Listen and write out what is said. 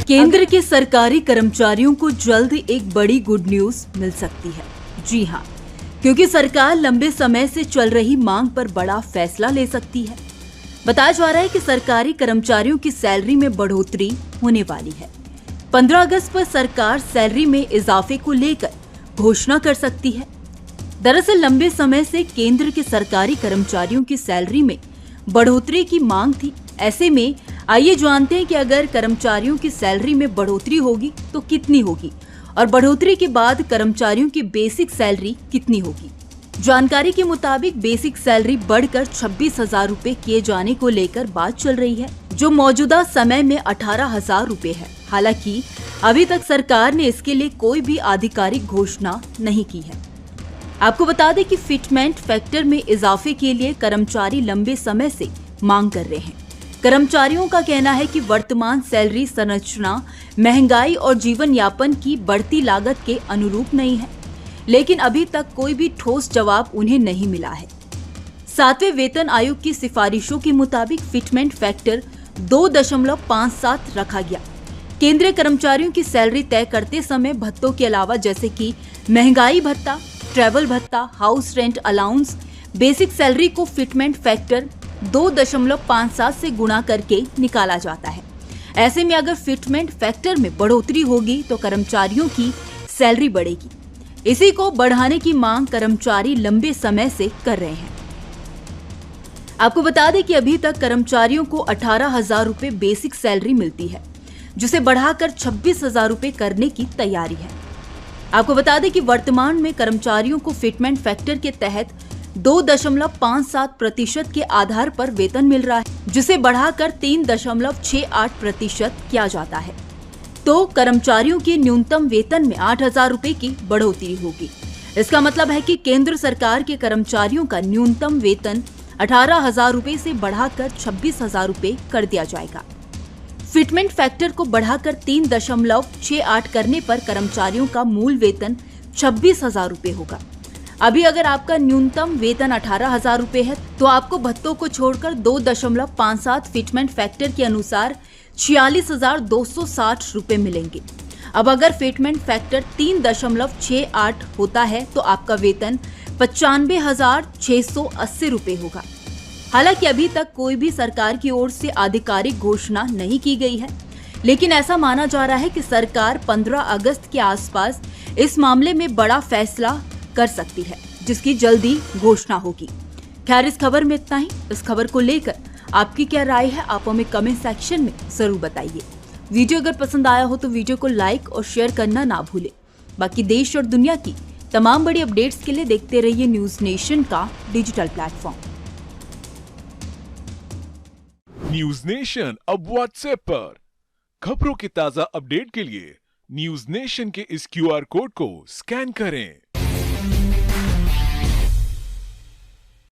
केंद्र के सरकारी कर्मचारियों को जल्द एक बड़ी गुड न्यूज मिल सकती है। जी हां, क्योंकि सरकार लंबे समय से चल रही मांग पर बड़ा फैसला ले सकती है। बताया जा रहा है कि सरकारी कर्मचारियों की सैलरी में बढ़ोतरी होने वाली है। 15 अगस्त पर सरकार सैलरी में इजाफे को लेकर घोषणा कर सकती है। दरअसल लंबे समय से केंद्र के सरकारी कर्मचारियों की सैलरी में बढ़ोतरी की मांग थी। ऐसे में आइए जानते हैं कि अगर कर्मचारियों की सैलरी में बढ़ोतरी होगी तो कितनी होगी और बढ़ोतरी के बाद कर्मचारियों की बेसिक सैलरी कितनी होगी। जानकारी के मुताबिक बेसिक सैलरी बढ़कर 26,000 रूपए किए जाने को लेकर बात चल रही है, जो मौजूदा समय में 18,000 रूपए है। हालांकि अभी तक सरकार ने इसके लिए कोई भी आधिकारिक घोषणा नहीं की है। आपको बता दें कि फिटमेंट फैक्टर में इजाफे के लिए कर्मचारी लंबे समय से मांग कर रहे हैं। कर्मचारियों का कहना है कि वर्तमान सैलरी संरचना महंगाई और जीवन यापन की बढ़ती लागत के अनुरूप नहीं है, लेकिन अभी तक कोई भी ठोस जवाब उन्हें नहीं मिला है। 7वें वेतन आयोग की सिफारिशों के मुताबिक फिटमेंट फैक्टर 2.57 रखा गया। केंद्रीय कर्मचारियों की सैलरी तय करते समय भत्तों के अलावा जैसे कि महंगाई भत्ता, ट्रैवल भत्ता, house rent allowance, basic salary को फिटमेंट फैक्टर 2.57 से गुणा करके निकाला जाता है। ऐसे में अगर फिटमेंट फैक्टर में बढ़ोतरी होगी तो कर्मचारियों की सैलरी बढ़ेगी। इसी को बढ़ाने की मांग कर्मचारी लंबे समय से कर रहे हैं। आपको बता दें कि अभी तक कर्मचारियों को 18,000 रूपए बेसिक सैलरी मिलती है, जिसे बढ़ाकर 26,000 रूपए करने की तैयारी है। आपको बता दें कि वर्तमान में कर्मचारियों को फिटमेंट फैक्टर के तहत 2.57% के आधार पर वेतन मिल रहा है, जिसे बढ़ाकर 3.68% किया जाता है। तो कर्मचारियों के न्यूनतम वेतन में 8,000 रूपए की बढ़ोतरी होगी। इसका मतलब है कि केंद्र सरकार के कर्मचारियों का न्यूनतम वेतन 18,000 रूपए से बढ़ाकर 26,000 रूपए कर दिया जाएगा। फिटमेंट फैक्टर को बढ़ाकर 3.68 करने पर कर्मचारियों का मूल वेतन 26,000 रूपए होगा। अभी अगर आपका न्यूनतम वेतन 18,000 रूपए है तो आपको भत्तों को छोड़कर 2.57 फिटमेंट फैक्टर के अनुसार 46,260 रूपए मिलेंगे। अब अगर फिटमेंट फैक्टर 3.68 होता है तो आपका वेतन 95,680 रूपए होगा। हालांकि अभी तक कोई भी सरकार की ओर से आधिकारिक घोषणा नहीं की गई है, लेकिन ऐसा माना जा रहा है कि सरकार 15 अगस्त के आसपास इस मामले में बड़ा फैसला कर सकती है, जिसकी जल्दी घोषणा होगी। खैर, इस खबर में इतना ही। इस खबर को लेकर आपकी क्या राय है, आप हमें कमेंट सेक्शन में जरूर बताइए। वीडियो अगर पसंद आया हो तो वीडियो को लाइक और शेयर करना ना भूलें। बाकी देश और दुनिया की तमाम बड़ी अपडेट्स के लिए देखते रहिए न्यूज नेशन का डिजिटल प्लेटफॉर्म। न्यूज नेशन अब व्हाट्सएप पर खबरों की ताजा अपडेट के लिए न्यूज नेशन के इस QR कोड को स्कैन करें।